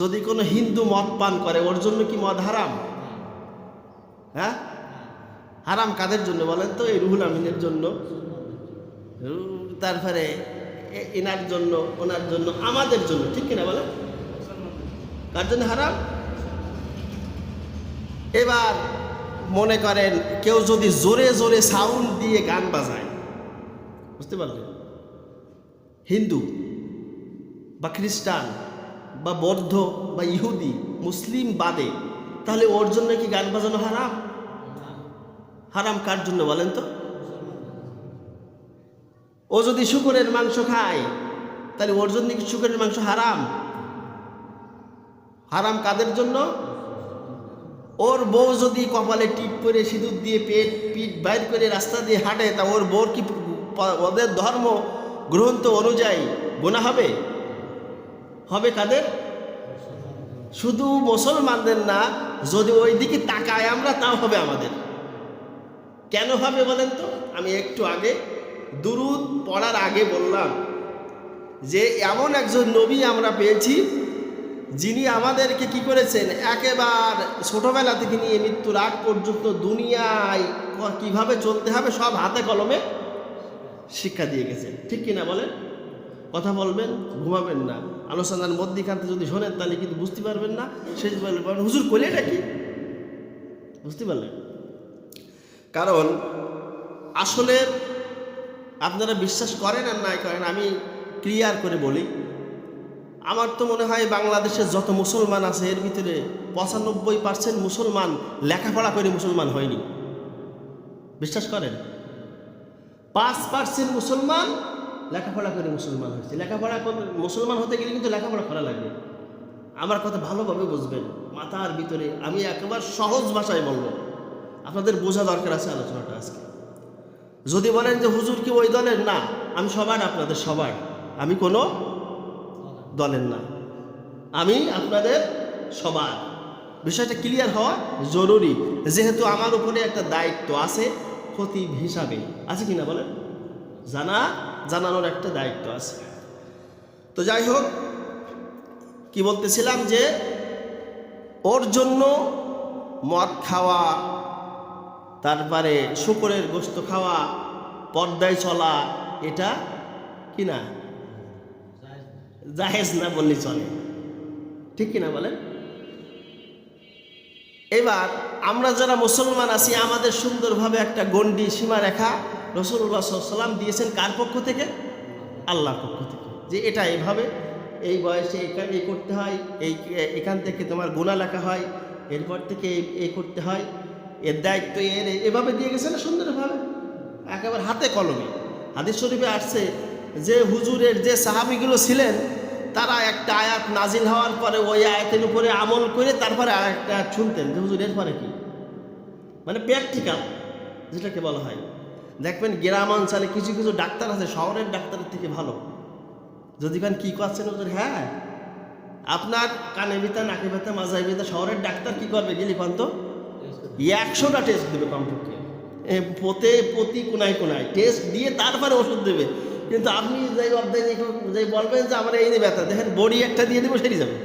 যদি কোনো হিন্দু মদ পান করে ওর জন্য কি মদ হারাম? হ্যাঁ, হারাম কাদের জন্য বলেন তো? এই রুহুল আমিনের জন্য, তারপরে এনার জন্য, ওনার জন্য, আমাদের জন্য, ঠিক কিনা বলেন? কার জন্য হারাম? এবার মনে করেন কেউ যদি জোরে জোরে সাউন্ড দিয়ে গান বাজায়, বুঝতে পারলেন, হিন্দু বা খ্রিস্টান বা বৌদ্ধ বা ইহুদি মুসলিম বাদে, তাহলে ওর জন্য কি গান বাজানো হারাম? হারাম কার জন্য বলেন তো? ও যদি শূকরের মাংস খায় তাহলে ওর জন্য কি শূকরের মাংস হারাম? হারাম কাদের জন্য? ওর বউ যদি কপালে টিপ করে সিঁদুর দিয়ে পিঠ বাইর করে রাস্তা দিয়ে হাঁটে, তা ওর বউর কি ওদের ধর্ম গ্রন্থ অনুযায়ী গুনাহ হবে? হবে কাদের? শুধু মুসলমানদের না, যদি ওই দিকে তাকায় আমরা তাও হবে আমাদের। কেন হবে বলেন তো? আমি একটু আগে দুরূদ পড়ার আগে বললাম যে এমন একজন নবী আমরা পেয়েছি যিনি আমাদেরকে কি করেছেন, একেবারে ছোটবেলা থেকে নিয়ে মৃত্যুর আগ পর্যন্ত দুনিয়ায় কিভাবে চলতে হবে সব হাতে কলমে শিক্ষা দিয়ে গেছেন, ঠিক কিনা বলেন? কথা বলবেন, ঘুমাবেন না, আলোচনার মধ্যিখানতে যদি শোনেন তাহলে কিন্তু বুঝতে পারবেন না। শেষ বলবেন হুজুর কইলে এটা কি, বুঝতে পারলেন? কারণ আসলে আপনারা বিশ্বাস করেন আর নাই করেন, আমি ক্লিয়ার করে বলি, আমার তো মনে হয় বাংলাদেশের যত মুসলমান আছে এর ভিতরে 95% মুসলমান লেখাপড়া করে মুসলমান হয়নি। বিশ্বাস করেন? 5% মুসলমান লেখাপড়া করে মুসলমান হয়েছে। লেখাপড়া মুসলমান হতে গেলে কিন্তু লেখাপড়া করা লাগবে। আমার কথা ভালোভাবে বুঝবেন, মাথার ভিতরে আমি একেবারে সহজ ভাষায় বলবো, আপনাদের বোঝা দরকার আছে আলোচনাটা আজকে। যদি বলেন যে হুজুর কি ওই দলের, না, আমি সবার, আপনাদের সবার, আমি কোনো দলের না, আমি আপনাদের সবার। বিষয়টা ক্লিয়ার হওয়া জরুরি, যেহেতু আমার উপরে একটা দায়িত্ব আছে খতিব হিসাবে, আছে কিনা বলেন? জানানোর একটা দায়িত্ব আছে। তো যাই হোক, কি বলতেছিলাম যে ওর জন্য মদ খাওয়া, তারপরে শূকরের গোশত খাওয়া, পর্দায় চলা, এটা কি না জায়েজ না বললে চলে, ঠিক কিনা বলেন? এবার আমরা যারা মুসলমান আছি আমাদের সুন্দরভাবে একটা গণ্ডি সীমারেখা রাসূলুল্লাহ সাল্লাল্লাহু আলাইহি ওয়াসাল্লাম দিয়েছেন। কার পক্ষ থেকে? আল্লাহর পক্ষ থেকে, যে এটা এইভাবে এই বয়সে এই করতে হয়, এখান থেকে তোমার গুনাহ লেখা হয়, এরপর থেকে এই করতে হয়, এর দায়িত্ব এভাবে দিয়ে গেছে না সুন্দরভাবে, একেবারে হাতে কলমে। হাদিস শরীফে আসছে যে হুজুরের যে সাহাবীগুলো ছিলেন তারা একটা আয়াত নাজিল হওয়ার পরে ওই আয়াতের উপরে আমল করে তারপরে আরেকটা আয়াত শুনতেন যে হুজুর এর পরে কি, মানে প্র্যাকটিক্যাল যেটাকে বলা হয়। দেখবেন গ্রাম অঞ্চলে কিছু কিছু ডাক্তার আছে শহরের ডাক্তারের থেকে ভালো। যদি কান কি করছেন হুজুর, হ্যাঁ আপনার কানে ব্যথা, নাকে ব্যথা, মাজায় ব্যথা, শহরের ডাক্তার কি করবে গেলি পান তো 100টা টেস্ট দেবে কমপক্ষে, প্রতি কোনায় কোনায় টেস্ট দিয়ে তারপরে ওষুধ দেবে। কিন্তু আপনি যাই বলবেন যে আমার এই ব্যথা, দেখেন বড়ি একটা দিয়ে দেবো সেরে যাবে।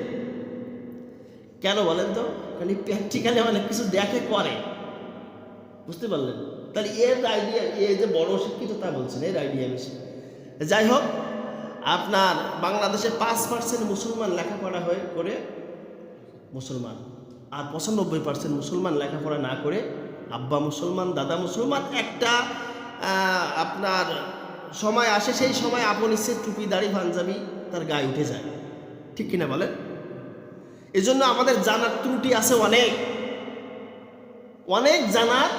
কেন বলেন তো? কারণ প্র্যাকটিক্যালি অনেক কিছু দেখে করে, বুঝতে পারলেন? তাহলে এর আইডিয়া, এই যে বড় শিক্ষিত তা বলছেন, এর আইডিয়া বেশি। যাই হোক, আপনার বাংলাদেশে 5% মুসলমান লেখাপড়া করে মুসলমান, আর 95% মুসলমান লেখাপড়া না করে আব্বা মুসলমান, দাদা মুসলমান। একটা আপনার সময় আসে, সেই সময় আপন ইচ্ছে টুপি দাড়ি পাঞ্জাবি তার গায়ে উঠে যায়, ঠিক কিনা বলেন? এজন্য আমাদের জানার ত্রুটি আছে, অনেক জানার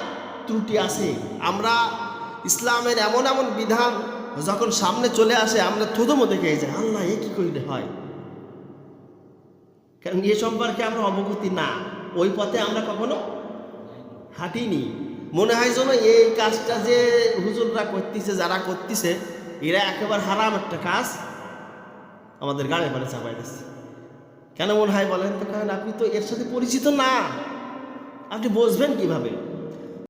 ত্রুটি আছে। আমরা ইসলামের এমন এমন বিধান যখন সামনে চলে আসে আমরা থুদমো দেখে যাই, আল্লাহ এ কি করলে হয়, কারণ এ সম্পর্কে আমরা অবগতি না, ওই পথে আমরা কখনো হাঁটিনি। মনে হয় যেন এই কাজটা যে হুজুররা করতেছে, যারা করতেছে, এরা একেবারে হারাম একটা কাজ আমাদের গাড়ি পাড়ে চাপাই দিচ্ছে। কেন মনে হয় বলেন তো? কারণ আপনি তো এর সাথে পরিচিত না, আপনি বুঝবেন কিভাবে?